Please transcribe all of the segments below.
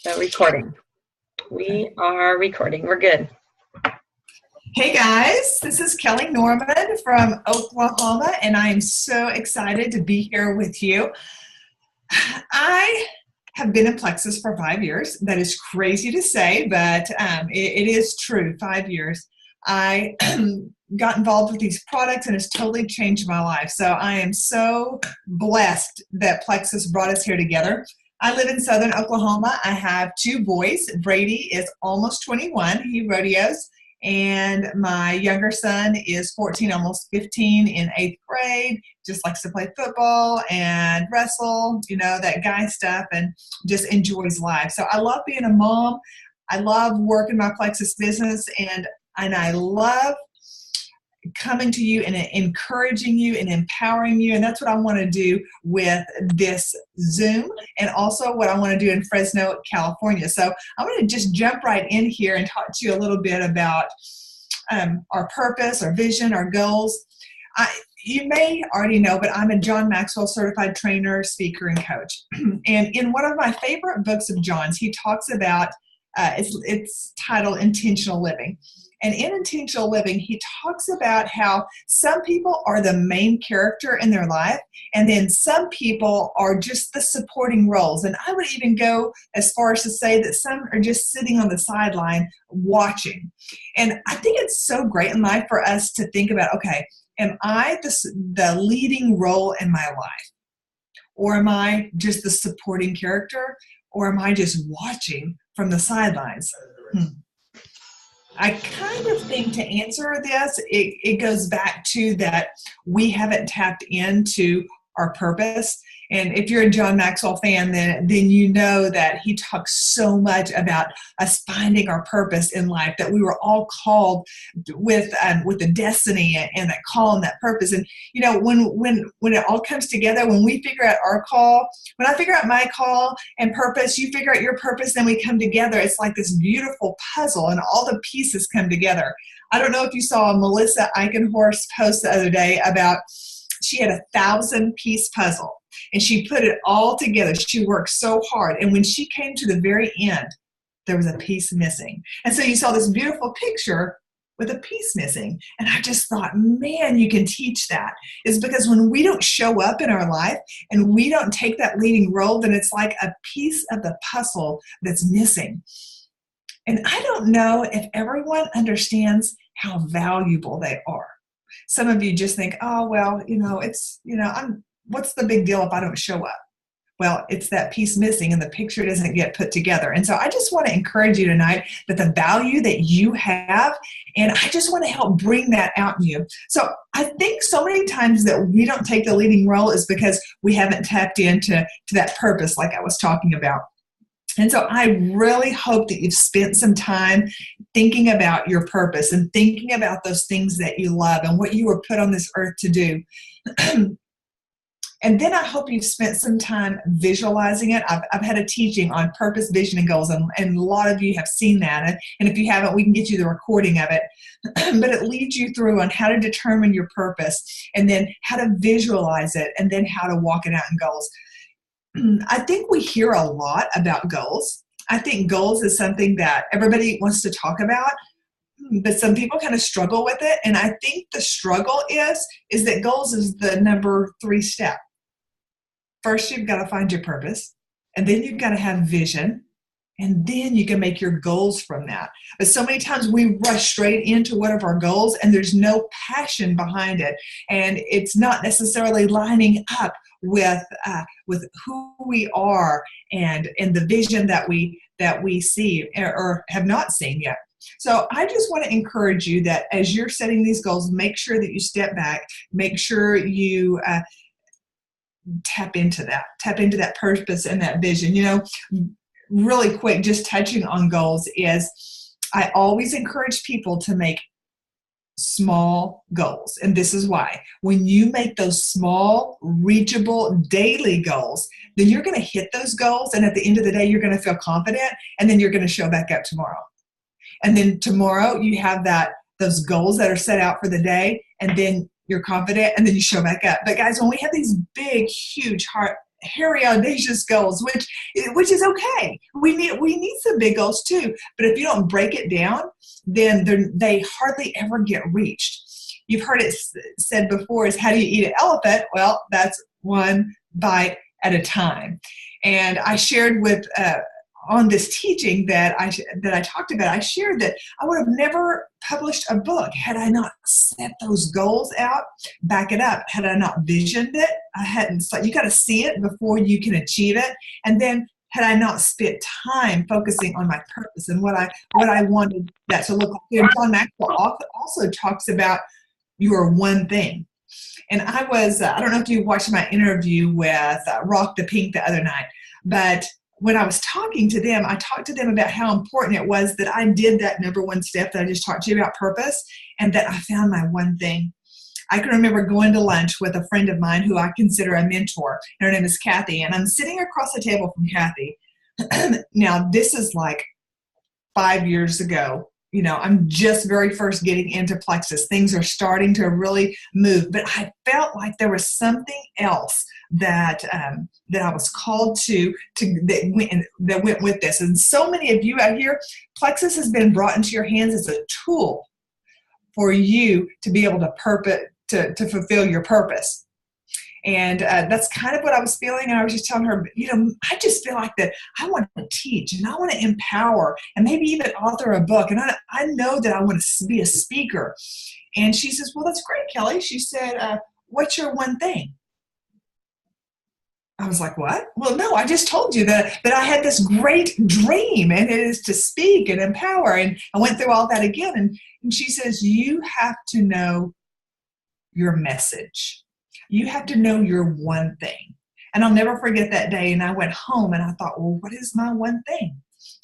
So recording. We are recording. We're good. Hey guys, this is Kelly Norman from Oklahoma, and I am so excited to be here with you. I have been in Plexus for 5 years. That is crazy to say, but it is true, 5 years. I got involved with these products and it's totally changed my life. So I am so blessed that Plexus brought us here together. I live in southern Oklahoma. I have 2 boys. Brady is almost 21. He rodeos. And my younger son is 14, almost 15 in 8th grade, just likes to play football and wrestle, that guy stuff, and just enjoys life. So I love being a mom. I love working my Plexus business, and I love coming to you and encouraging you and empowering you. And that's what I want to do with this Zoom, and also what I want to do in Fresno, California. So I'm going to just jump right in here and talk to you a little bit about our purpose, our vision, our goals. You may already know, but I'm a John Maxwell certified trainer, speaker, and coach. And in one of my favorite books of John's, he talks about, it's titled Intentional Living. And in Intentional Living, he talks about how some people are the main character in their life, and then some people are just the supporting roles. And I would even go as far as to say that some are just sitting on the sideline watching. And I think it's so great in life for us to think about, okay, am I the leading role in my life? Or am I just the supporting character? Or am I just watching from the sidelines? I kind of think to answer this, it goes back to that we haven't tapped into our purpose. And if you're a John Maxwell fan, then you know that he talks so much about us finding our purpose in life, that we were all called with the destiny and that call and that purpose. And when it all comes together, when we figure out our call, when I figure out my call and purpose, you figure out your purpose, then we come together. It's like this beautiful puzzle, and all the pieces come together. I don't know if you saw Melissa Eichenhorst post the other day about she had a 1,000-piece puzzle. And she put it all together. She worked so hard. And when she came to the very end, there was a piece missing. And so you saw this beautiful picture with a piece missing. And I just thought, man, you can teach that. It's because when we don't show up in our life and we don't take that leading role, then it's like a piece of the puzzle that's missing. And I don't know if everyone understands how valuable they are. Some of you just think, oh, well, what's the big deal if I don't show up? Well, it's that piece missing and the picture doesn't get put together. And so I just want to encourage you tonight that the value that you have, and I just want to help bring that out in you. So I think so many times that we don't take the leading role is because we haven't tapped into that purpose like I was talking about. And so I really hope that you've spent some time thinking about your purpose and thinking about those things that you love and what you were put on this earth to do. And then I hope you've spent some time visualizing it. I've had a teaching on purpose, vision, and goals, and a lot of you have seen that. And if you haven't, we can get you the recording of it. But it leads you through on how to determine your purpose, and then how to visualize it, and then how to walk it out in goals. I think we hear a lot about goals. I think goals is something that everybody wants to talk about, but some people kind of struggle with it. And I think the struggle is that goals is the number 3 step. First, you've got to find your purpose, and then you've got to have vision, and then you can make your goals from that. But so many times we rush straight into one of our goals, and there's no passion behind it, and it's not necessarily lining up with who we are and the vision that we see or have not seen yet. So I just want to encourage you that as you're setting these goals, make sure that you step back, make sure you tap into that purpose and that vision. Really quick, just touching on goals is I always encourage people to make small goals. And this is why. When you make those small, reachable, daily goals, then you're going to hit those goals. And at the end of the day, you're going to feel confident. And then you're going to show back up tomorrow. And then tomorrow you have those goals that are set out for the day. And then you're confident. And then you show back up. But guys, when we have these big, huge hairy, audacious goals, which is okay. We need some big goals too. But if you don't break it down, then they hardly ever get reached. You've heard it said before, is how do you eat an elephant? Well, that's one bite at a time. And I shared with on this teaching that I talked about, I shared that I would have never published a book had I not set those goals out, back it up, had I not visioned it. I hadn't. So you got to see it before you can achieve it, and then had I not spent time focusing on my purpose and what I wanted that to look like. And John Maxwell also talks about your one thing. And I don't know if you watched my interview with Rock the Pink the other night, but when I was talking to them, I talked to them about how important it was that I did that number one step that I just talked to you about, purpose, and that I found my one thing. I can remember going to lunch with a friend of mine who I consider a mentor. Her name is Kathy, and I'm sitting across the table from Kathy. Now, this is like 5 years ago. You know, I'm just very first getting into Plexus. Things are starting to really move, but I felt like there was something else that I was called to that went with this. And so many of you out here, Plexus has been brought into your hands as a tool for you to be able to fulfill your purpose. And that's kind of what I was feeling. And I was just telling her, I just feel like that I want to teach and I want to empower and maybe even author a book. And I know that I want to be a speaker. And she says, well, that's great, Kelly. She said, what's your one thing? I was like, what? Well, no, I just told you that I had this great dream, and it is to speak and empower. And I went through all that again. And she says, you have to know your message. You have to know your one thing. And I'll never forget that day. And I went home and I thought, well, what is my one thing?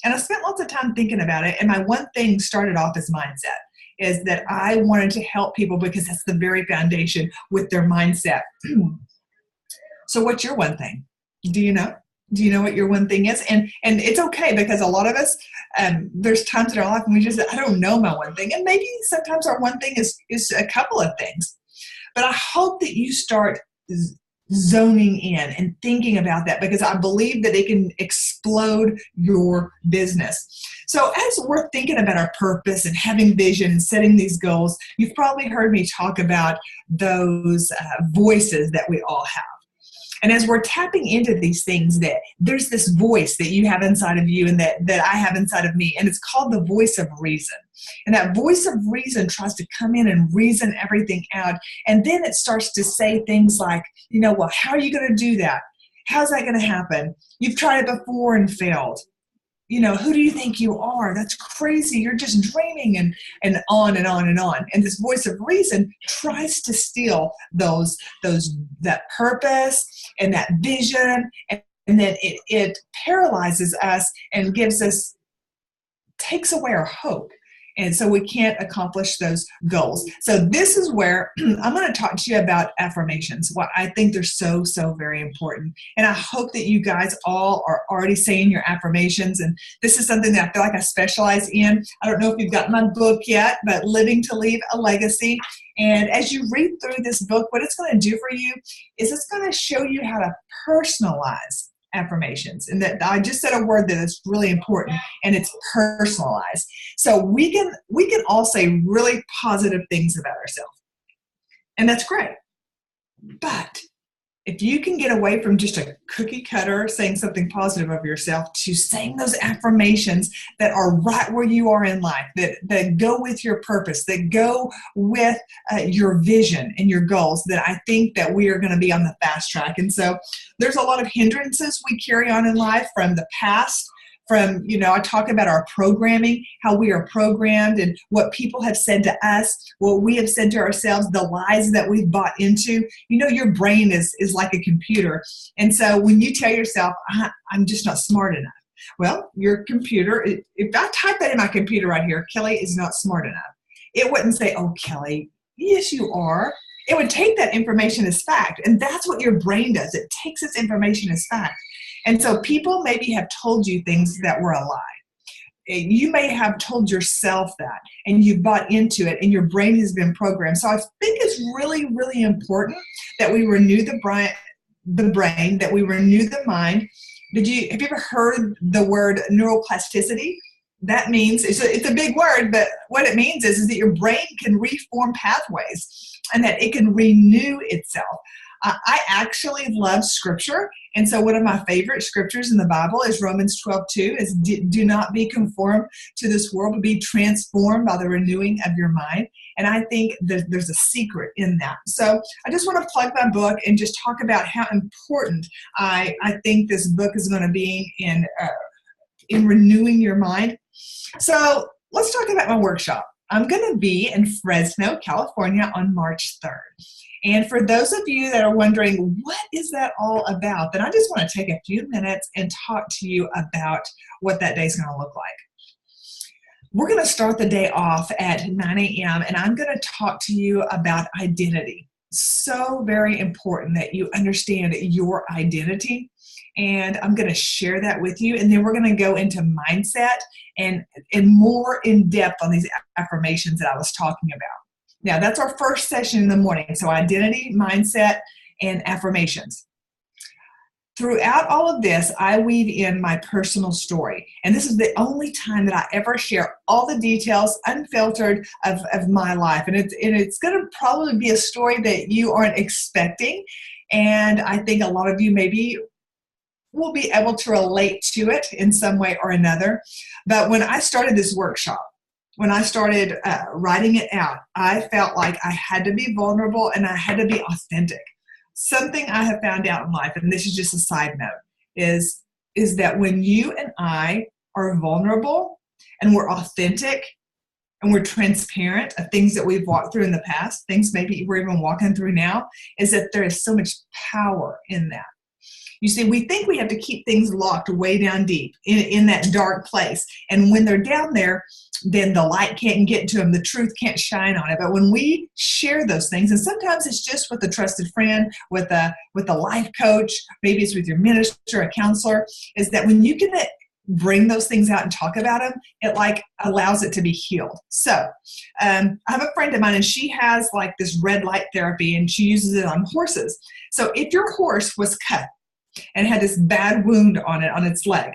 And I spent lots of time thinking about it. And my one thing started off as mindset, is that I wanted to help people because that's the very foundation with their mindset. So what's your one thing? Do you know? Do you know what your one thing is? And it's okay, because a lot of us, there's times in our life when we just, I don't know my one thing. And maybe sometimes our one thing is a couple of things. But I hope that you start zoning in and thinking about that, because I believe that it can explode your business. So as we're thinking about our purpose and having vision and setting these goals, you've probably heard me talk about those voices that we all have. And as we're tapping into these things, that there's this voice that you have inside of you and that I have inside of me, and it's called the voice of reason. And that voice of reason tries to come in and reason everything out. And then it starts to say things like, well, how are you going to do that? How's that going to happen? You've tried it before and failed. Who do you think you are? That's crazy. You're just dreaming, and on and on and on. And this voice of reason tries to steal that purpose and that vision, and then it paralyzes us and takes away our hope. And so we can't accomplish those goals. So this is where I'm going to talk to you about affirmations. Well, I think they're so, so very important. And I hope that you guys all are already saying your affirmations. And this is something that I feel like I specialize in. I don't know if you've gotten my book yet, but Living to Leave a Legacy. And as you read through this book, what it's going to do for you is it's going to show you how to personalize affirmations. And that I just said a word that is really important, and it's personalized. So we can all say really positive things about ourselves, and that's great. But if you can get away from just a cookie cutter saying something positive of yourself to saying those affirmations that are right where you are in life, that go with your purpose, that go with your vision and your goals, that I think that we are going to be on the fast track. And so there's a lot of hindrances we carry on in life from the past. I talk about our programming, how we are programmed, and what people have said to us, what we have said to ourselves, the lies that we've bought into. Your brain is like a computer. And so when you tell yourself, I'm just not smart enough, well, your computer, if I type that in my computer right here, Kelly is not smart enough, it wouldn't say, oh, Kelly, yes, you are. It would take that information as fact. And that's what your brain does. It takes its information as fact. And so people maybe have told you things that were a lie. You may have told yourself that, and you've bought into it, and your brain has been programmed. So I think it's really, really important that we renew the brain, that we renew the mind. Have you ever heard the word neuroplasticity? That means, it's a big word, but what it means is that your brain can reform pathways and that it can renew itself. I actually love scripture. And so one of my favorite scriptures in the Bible is Romans 12:2, is do not be conformed to this world, but be transformed by the renewing of your mind. And I think that there's a secret in that. So I just want to plug my book and just talk about how important I think this book is going to be in renewing your mind. So let's talk about my workshop. I'm going to be in Fresno, California on March 3rd. And for those of you that are wondering, what is that all about? Then I just want to take a few minutes and talk to you about what that day is going to look like. We're going to start the day off at 9 a.m. and I'm going to talk to you about identity. So very important that you understand your identity. And I'm going to share that with you. And then we're going to go into mindset and more in depth on these affirmations that I was talking about. Now, that's our first session in the morning. So identity, mindset, and affirmations. Throughout all of this, I weave in my personal story. And this is the only time that I ever share all the details, unfiltered, of my life. And it's going to probably be a story that you aren't expecting. And I think a lot of you maybe will be able to relate to it in some way or another. But when I started this workshop, when I started writing it out, I felt like I had to be vulnerable and I had to be authentic. Something I have found out in life, and this is just a side note, is that when you and I are vulnerable and we're authentic and we're transparent of things that we've walked through in the past, things maybe we're even walking through now, is that there is so much power in that. You see, we think we have to keep things locked way down deep in that dark place. And when they're down there, then the light can't get to them. The truth can't shine on it. But when we share those things, and sometimes it's just with a trusted friend, with a life coach, maybe it's with your minister, a counselor, is that when you can bring those things out and talk about them, it like allows it to be healed. So I have a friend of mine and she has like this red light therapy and she uses it on horses. So if your horse was cut and had this bad wound on it, on its leg,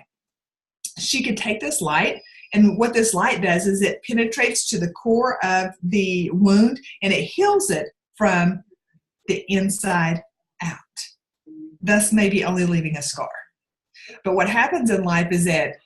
she could take this light, and what this light does is it penetrates to the core of the wound and it heals it from the inside out, thus maybe only leaving a scar. But what happens in life is that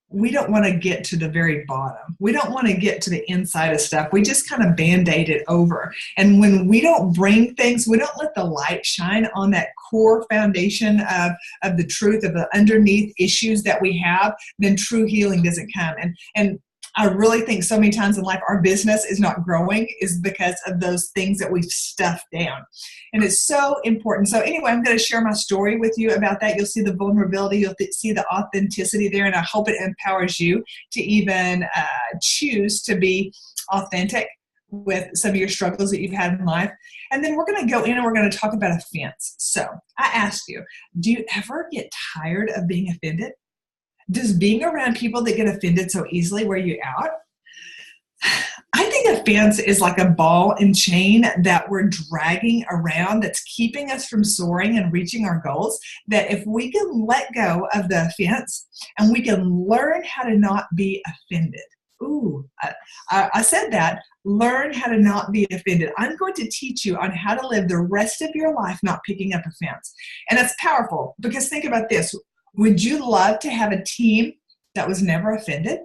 we don't want to get to the very bottom. We don't want to get to the inside of stuff. We just kind of Band-Aid it over. And when we don't bring things, we don't let the light shine on that core foundation of the truth, of the underneath issues that we have, then true healing doesn't come. And I really think so many times in life our business is not growing is because of those things that we've stuffed down. And it's so important. So anyway, I'm going to share my story with you about that. You'll see the vulnerability, you'll see the authenticity there, and I hope it empowers you to even choose to be authentic with some of your struggles that you've had in life. And then we're going to go in and we're going to talk about offense. So I asked you, do you ever get tired of being offended? Does being around people that get offended so easily wear you out? I think offense is like a ball and chain that we're dragging around that's keeping us from soaring and reaching our goals, that if we can let go of the offense and we can learn how to not be offended. Ooh, I said that. Learn how to not be offended. I'm going to teach you on how to live the rest of your life not picking up offense. And that's powerful because think about this. Would you love to have a team that was never offended?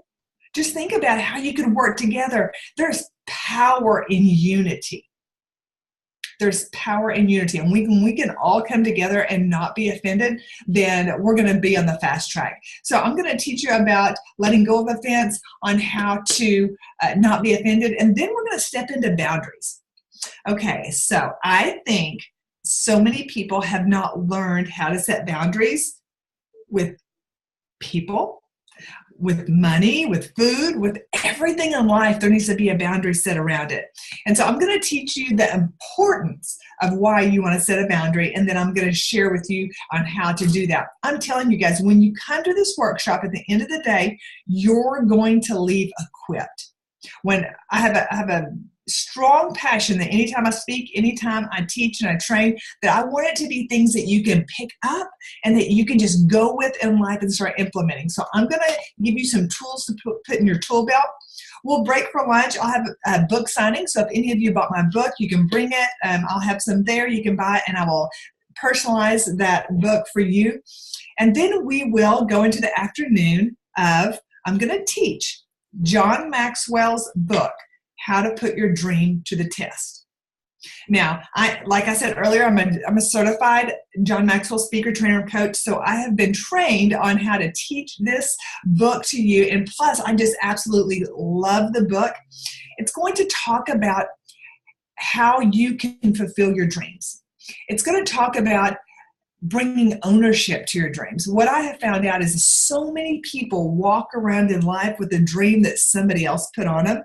Just think about how you could work together. There's power in unity. There's power in unity. And when we can all come together and not be offended, then we're going to be on the fast track. So I'm going to teach you about letting go of offense, on how to not be offended, and then we're going to step into boundaries. Okay, so I think so many people have not learned how to set boundaries with people, with money, with food, with everything in life. There needs to be a boundary set around it. And so I'm going to teach you the importance of why you want to set a boundary, and then I'm going to share with you on how to do that. I'm telling you guys, when you come to this workshop at the end of the day, you're going to leave equipped. When I have strong passion that anytime I speak, anytime I teach and I train, that I want it to be things that you can pick up and that you can just go with in life and start implementing. So I'm going to give you some tools to put in your tool belt. We'll break for lunch. I'll have a book signing. So if any of you bought my book, you can bring it. I'll have some there. You can buy it, and I will personalize that book for you. And then we will go into the afternoon of, I'm going to teach John Maxwell's book, How to Put Your Dream to the Test. Now, like I said earlier, I'm a certified John Maxwell speaker, trainer, coach, so I have been trained on how to teach this book to you, and plus, I just absolutely love the book. It's going to talk about how you can fulfill your dreams. It's going to talk about bringing ownership to your dreams. What I have found out is so many people walk around in life with a dream that somebody else put on them.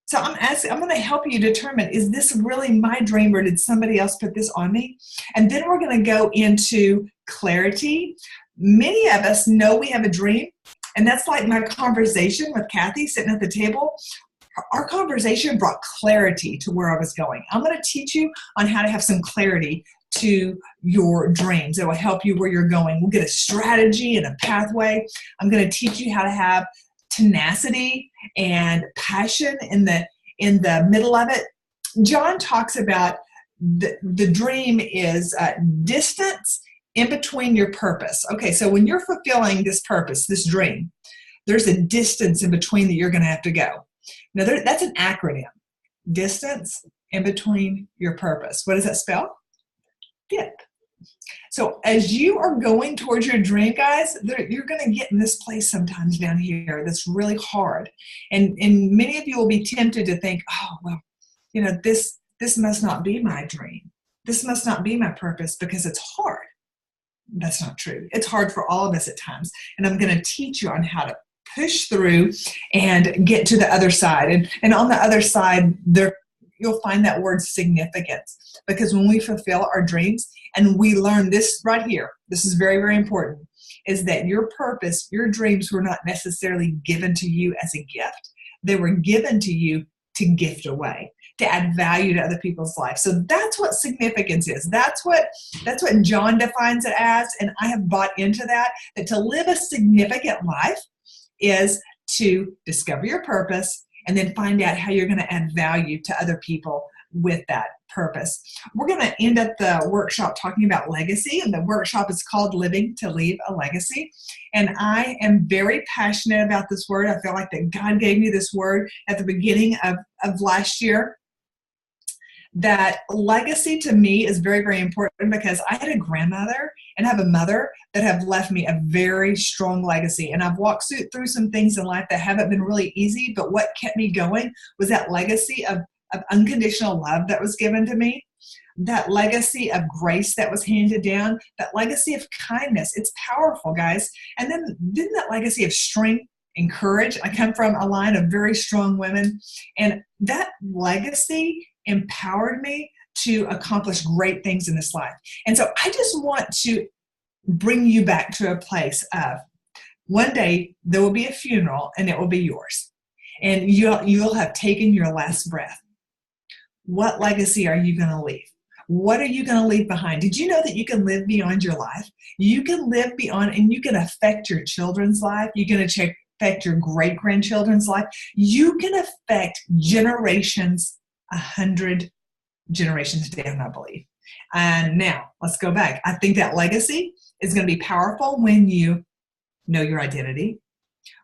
So I'm going to help you determine, is this really my dream, or did somebody else put this on me? And then we're going to go into clarity. Many of us know we have a dream, and that's like my conversation with Kathy sitting at the table. Our conversation brought clarity to where I was going. I'm going to teach you on how to have some clarity to your dreams. It will help you where you're going. We'll get a strategy and a pathway. I'm going to teach you how to have tenacity and passion in the middle of it. John talks about the dream is distance in between your purpose. Okay, so when you're fulfilling this purpose, this dream, there's a distance in between that you're going to have to go. Now, that's an acronym. Distance in between your purpose. What does that spell? DIP. So as you are going towards your dream, guys, you're going to get in this place sometimes down here that's really hard. And many of you will be tempted to think, oh, well, you know, this must not be my dream. This must not be my purpose because it's hard. That's not true. It's hard for all of us at times. And I'm going to teach you on how to push through and get to the other side. And on the other side, you'll find that word significance. Because when we fulfill our dreams, and we learn this right here, this is very, very important, is that your purpose, your dreams were not necessarily given to you as a gift. They were given to you to gift away, to add value to other people's lives. So that's what significance is. That's what John defines it as, and I have bought into that to live a significant life is to discover your purpose and then find out how you're going to add value to other people with that purpose. We're going to end up the workshop talking about legacy, and the workshop is called Living to Leave a Legacy. And I am very passionate about this word. I feel like that God gave me this word at the beginning of last year. That legacy to me is very, very important because I had a grandmother and have a mother that have left me a very strong legacy. And I've walked through some things in life that haven't been really easy, but what kept me going was that legacy of unconditional love that was given to me, that legacy of grace that was handed down, that legacy of kindness. It's powerful, guys. And then that legacy of strength and courage. I come from a line of very strong women, and that legacy empowered me to accomplish great things in this life. And so I just want to bring you back to a place of one day there will be a funeral and it will be yours. And you'll have taken your last breath. What legacy are you going to leave? What are you going to leave behind? Did you know that you can live beyond your life? You can live beyond, and you can affect your children's life. You can affect your great-grandchildren's life. You can affect generations, 100 generations down, I believe. And now, let's go back. I think that legacy is going to be powerful when you know your identity,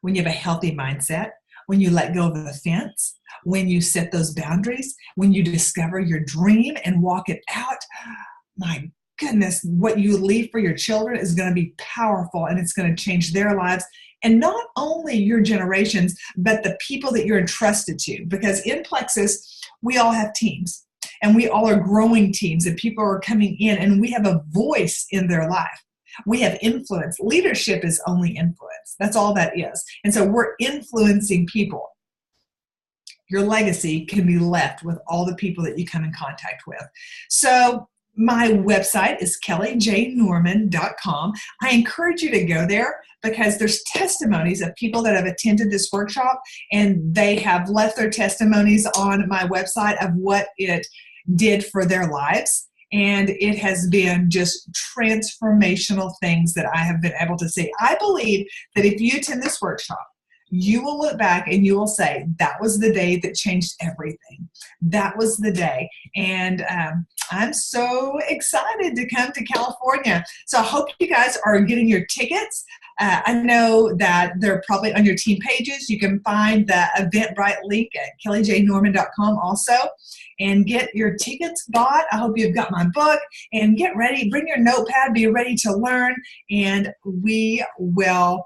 when you have a healthy mindset, when you let go of the fence, when you set those boundaries, when you discover your dream and walk it out. My goodness, what you leave for your children is going to be powerful, and it's going to change their lives. And not only your generations, but the people that you're entrusted to. Because in Plexus, we all have teams, and we all are growing teams, and people are coming in, and we have a voice in their life. We have influence. Leadership is only influence. That's all that is. And so we're influencing people. Your legacy can be left with all the people that you come in contact with. So My website is kellyjnorman.com. I encourage you to go there because there's testimonies of people that have attended this workshop, and they have left their testimonies on my website of what it did for their lives. And it has been just transformational things that I have been able to see. I believe that if you attend this workshop, you will look back and you will say, that was the day that changed everything. That was the day. And I'm so excited to come to California. So I hope you guys are getting your tickets. I know that they're probably on your team pages. You can find the Eventbrite link at kellyjnorman.com also and get your tickets bought. I hope you've got my book, and get ready. Bring your notepad. Be ready to learn, and we will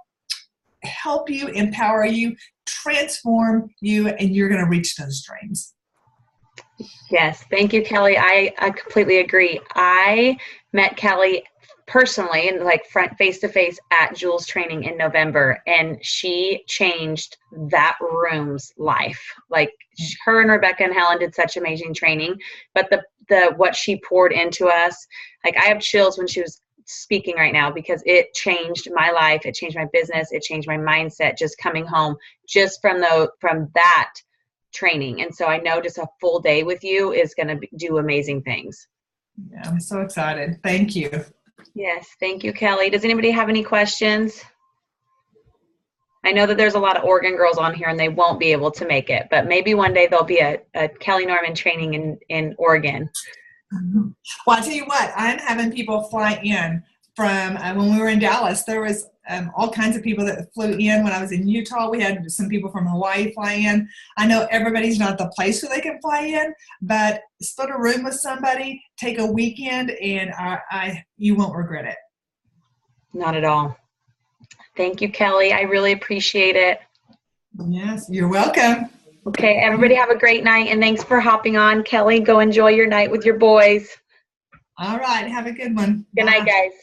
help you, empower you, transform you, and you're going to reach those dreams. Yes. Thank you, Kelly. I completely agree. I met Kelly personally and like face to face at Jules training in November, and she changed that room's life. Like her and Rebecca and Helen did such amazing training, but the what she poured into us, like I have chills when she was speaking right now, because it changed my life. It changed my business. It changed my mindset just coming home just from that training. And so I know just a full day with you is going to do amazing things. Yeah, I'm so excited. Thank you. Yes. Thank you, Kelly. Does anybody have any questions? I know that there's a lot of Oregon girls on here and they won't be able to make it, but maybe one day there'll be a Kelly Norman training in Oregon. Well, I'll tell you what, I'm having people fly in from when we were in Dallas. There was all kinds of people that flew in. When I was in Utah, we had some people from Hawaii fly in. I know everybody's not at the place where they can fly in, but split a room with somebody, take a weekend, and you won't regret it. Not at all. Thank you, Kelly. I really appreciate it. Yes, you're welcome. Okay, everybody have a great night, and thanks for hopping on. Kelly, go enjoy your night with your boys. All right, have a good one. Good night, guys.